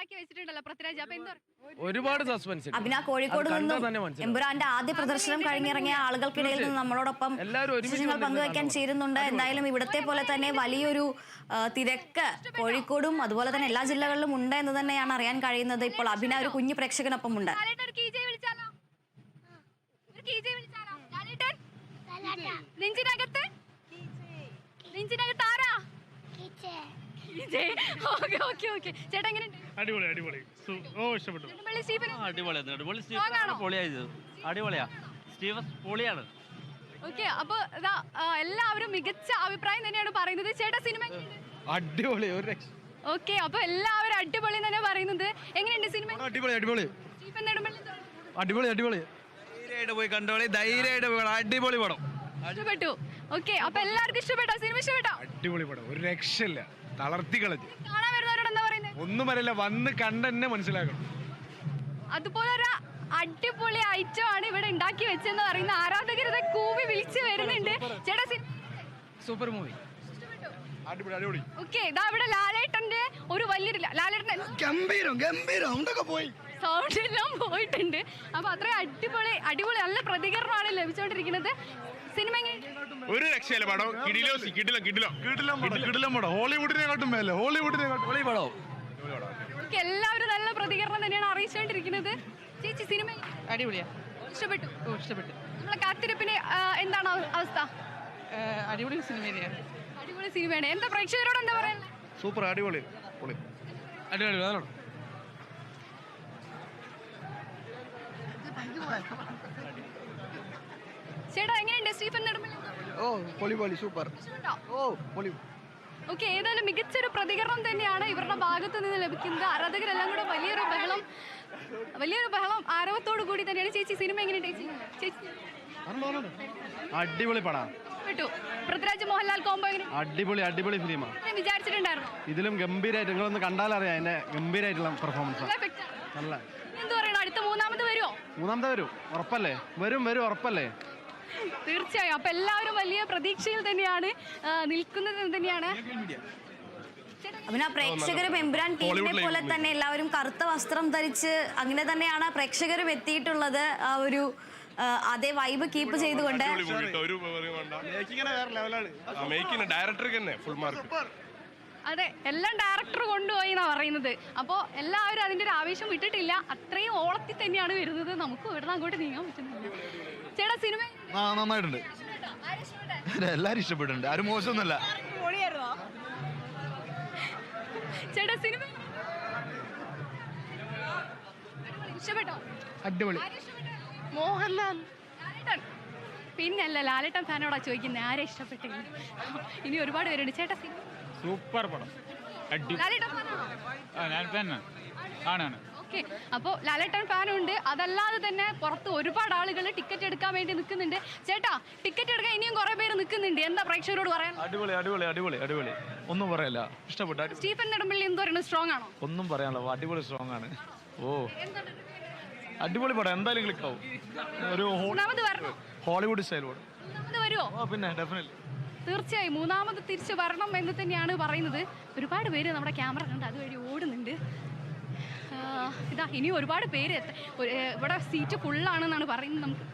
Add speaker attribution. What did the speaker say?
Speaker 1: ഉണ്ടാക്കി വെച്ചിട്ടുണ്ടല്ലോ പൃഥ്വിരാജ്. അപ്പൊ എന്താ
Speaker 2: ഒരുപാട് സസ്പെൻസ്.
Speaker 3: അഭിന കോഴിക്കോട് നിന്നും എമ്പുരാന്റെ ആദ്യ പ്രദർശനം കഴിഞ്ഞിറങ്ങിയ ആളുകൾക്കിടയിൽ നിന്ന് നമ്മളോടൊപ്പം വിശേഷങ്ങൾ പങ്കുവയ്ക്കാൻ ചേരുന്നുണ്ട്. എന്തായാലും ഇവിടത്തെ പോലെ തന്നെ വലിയൊരു തിരക്ക് കോഴിക്കോടും അതുപോലെ തന്നെ എല്ലാ ജില്ലകളിലും ഉണ്ട് എന്ന് തന്നെയാണ് അറിയാൻ കഴിയുന്നത്. ഇപ്പോൾ അഭിന ഒരു കുഞ്ഞു പ്രേക്ഷകനൊപ്പം ഉണ്ട്.
Speaker 1: ചേട്ടാ എങ്ങനെയുണ്ട്?
Speaker 4: അടിപൊളി അടിപൊളി. ഓ ഇഷ്ടപ്പെട്ടു.
Speaker 5: അടിപൊളിയാ. സ്റ്റീവൻ പൊളിയാണ്.
Speaker 1: ഓക്കെ, അപ്പൊ എല്ലാവരും മികച്ച അഭിപ്രായം തന്നെയാണ് പറയുന്നത്. ചേട്ടാ സിനിമ
Speaker 2: അടിപൊളി.
Speaker 1: ഓക്കെ, അപ്പൊ എല്ലാവരും അടിപൊളി തന്നെ പറയുന്നത്. എങ്ങനെയുണ്ട് സിനിമ?
Speaker 2: അടിപൊളി അടിപൊളി അടിപൊളി അടിപൊളി. ധൈര്യമായിട്ട് പോയി കണ്ടോളി, ധൈര്യമായിട്ട് പോകണം. അടിപൊളി പടം.
Speaker 1: ഇഷ്ടപ്പെട്ടു. ഓക്കെ, അപ്പൊ എല്ലാവർക്കും ഇഷ്ടപ്പെട്ടോ? സിനിമ ഇഷ്ടപ്പെട്ടോ?
Speaker 4: അടിപൊളി പടം, ഒരു രക്ഷയില്ല. തളർത്തി കളഞ്ഞു.
Speaker 1: കാണാൻ വരുന്നവരോട് എന്താ പറയുന്നത്?
Speaker 4: ഒന്നും പറയില്ല, വന്ന് കണ്ടെന്നെ മനസ്സിലാക്കണം.
Speaker 1: അതുപോലെ ഒരു അടിപൊളി ഐറ്റം ആണ് ഇവിടെ ഉണ്ടാക്കി വെച്ചെന്ന് പറയുന്ന ആരാധകരുടെ കൂവി വിളിച്ചു വരുന്നുണ്ട്. ചേട്ടാ
Speaker 2: സൂപ്പർ മൂവി.
Speaker 4: അടിപൊളി അടിപൊളി.
Speaker 1: ഓക്കെ, ഇതാ ഇവിടെ ലാലേട്ടന്റെ ഒരു വലിയൊരു ലാലേട്ടൻ സൗണ്ട് എല്ലാം പോയിട്ടുണ്ട്. അപ്പൊ അത്രയും അടിപൊളി അടിപൊളി നല്ല പ്രതികരണമാണ് ലഭിച്ചുകൊണ്ടിരിക്കുന്നത്. സിനിമ
Speaker 4: ഒരു രക്ഷയില്ല പടം. ഹോളിവുഡിനെക്കാട്ടും മേലെ, ഹോളിവുഡിനെക്കാട്ടും പടം.
Speaker 1: എല്ലാവരും നല്ല പ്രതികരണം തന്നെയാണ് അറിയിച്ചുകൊണ്ടിരിക്കുന്നത്. ചേച്ചി സിനിമ
Speaker 6: അടിപൊളിയാ.
Speaker 1: ഇഷ്ടപ്പെട്ടു?
Speaker 6: ഇഷ്ടപ്പെട്ടു.
Speaker 1: നമ്മളെ കാത്തിരിപ്പിന് എന്താണ് അവസ്ഥ?
Speaker 6: അടിപൊളി സിനിമ തന്നെയാണ്.
Speaker 1: അടിപൊളി സിനിമയാണ്. എന്താ പ്രേക്ഷകരോട് എന്താ പറയുന്നത്?
Speaker 4: സൂപ്പർ, അടിപൊളി പൊളി.
Speaker 2: അടിപൊളി.
Speaker 1: ചേട്ടാ എങ്ങനെയുണ്ട് സ്റ്റീഫൻ നെടുമ്പള്ളി?
Speaker 2: ഓ പൊളി പൊളി സൂപ്പർ. ഓ പൊളി.
Speaker 1: ഓക്കെ, ഏതായാലും മികച്ചൊരു പ്രതികരണം തന്നെയാണ് ഇവരുടെ ഭാഗത്ത് നിന്ന് ലഭിക്കുന്നത്. ആരാധകരെല്ലാം കൂടെ വലിയൊരു ബഹളം ആരവത്തോടു കൂടി തന്നെയാണ്. ചേച്ചി സിനിമ എങ്ങനെയുണ്ട്? ചേച്ചി
Speaker 2: അടിപൊളി പടാ.
Speaker 1: പൃഥ്വിരാജ് മോഹൻലാൽ കോംബോ എങ്ങനെ?
Speaker 2: അടിപൊളി ഫിലിമാണ്.
Speaker 1: വിചാരിച്ചിട്ടുണ്ടായിരുന്നു
Speaker 2: ഇതിലും ഗംഭീരമായിട്ട് നിങ്ങളൊന്ന് കണ്ടാലറിയാം അതിന്റെ ഗംഭീരമായിട്ടുള്ള പെർഫോമൻസ്. നല്ല.
Speaker 1: എന്ത് പറയണോ? അടുത്ത മൂന്നാമത് വരുമോ?
Speaker 2: മൂന്നാമത്തെ വരും ഉറപ്പല്ലേ? വരും ഉറപ്പല്ലേ?
Speaker 1: തീർച്ചയായും. അപ്പൊ എല്ലാവരും വലിയ പ്രതീക്ഷയിൽ തന്നെയാണ് നിൽക്കുന്നത് തന്നെയാണ്.
Speaker 3: അഭിന പ്രേക്ഷകരും എമ്പുരാൻ ടീമിനെ പോലെ തന്നെ എല്ലാവരും കറുത്ത വസ്ത്രം ധരിച്ച് അങ്ങനെ തന്നെയാണ് പ്രേക്ഷകരും എത്തിയിട്ടുള്ളത്. ആ ഒരു അതേ വൈബ് കീപ്പ് ചെയ്തുകൊണ്ട്.
Speaker 1: അതെ, എല്ലാം ഡയറക്ടർ കൊണ്ടുപോയി എന്നാ പറയുന്നത്. അപ്പോൾ എല്ലാവരും അതിന്റെ ഒരു ആവേശം വിട്ടിട്ടില്ല. അത്രയും ഓളത്തിൽ തന്നെയാണ് വരുന്നത്. നമുക്ക് ഇവിടെ അങ്ങോട്ട് നീങ്ങാൻ പറ്റുന്നില്ല. ചേട്ടാ സിനിമ
Speaker 2: നന്നായിട്ടുണ്ട്. എല്ലാരും ഇഷ്ടപ്പെട്ടിട്ടുണ്ട്. ആരും മോശമൊന്നുമല്ല.
Speaker 1: ചേട്ടാ സിനിമ ഇഷ്ടപ്പെട്ടോ?
Speaker 2: അടിപൊളി.
Speaker 1: മോഹൻലാൽ. പിന്നല്ല, ലാലേട്ടൻ ഫാനോടാ ചോദിക്കുന്നത് ആരെ ഇഷ്ടപ്പെട്ടില്ല. ഇനി ഒരുപാട് പേരുണ്ട്. ചേട്ടാ സിനിമ
Speaker 4: സൂപ്പർ പടം.
Speaker 1: ലാലേട്ടൻ ഫാനാണോ? ഓക്കെ, അപ്പോൾ ലാലേട്ടൻ ഫാനുണ്ട്. അതല്ലാതെ തന്നെ പുറത്ത് ഒരുപാട് ആളുകൾ ടിക്കറ്റ് എടുക്കാൻ വേണ്ടി നിൽക്കുന്നുണ്ട്. ചേട്ടാ ടിക്കറ്റ് എടുക്കാൻ ഇനിയും കുറെ പേര് നിൽക്കുന്നുണ്ട്. എന്താ പ്രേക്ഷകരോട് പറയാൻ?
Speaker 2: അടിപൊളി. ഒന്നും പറയാനില്ല. ഇഷ്ടപ്പെട്ടു.
Speaker 1: സ്റ്റീഫൻ നെടുമ്പള്ളി എന്ത് പറയുന്നത്? സ്ട്രോങ് ആണോ?
Speaker 2: ഒന്നും പറയാനില്ല. അടിപൊളി സ്ട്രോങ് ആണ്. ഓ അടിപൊളി പടം. എന്തായാലും ക്ലിക്ക് ആവും. ഒരു ഹോളിവുഡ് സ്റ്റൈൽ പടം.
Speaker 1: വരുമോ?
Speaker 2: പിന്നെ ഡെഫിനറ്റ്ലി.
Speaker 1: തീർച്ചയായും മൂന്നാമത് തിരിച്ചു വരണം എന്ന് തന്നെയാണ് പറയുന്നത്. ഒരുപാട് പേര് നമ്മുടെ ക്യാമറ കണ്ട് അതുവഴി ഓടുന്നുണ്ട്. ഇതാ ഇനി ഒരുപാട് പേര് ഇവിടെ സീറ്റ് ഫുള്ളാണെന്നാണ് പറയുന്നത്. നമുക്ക്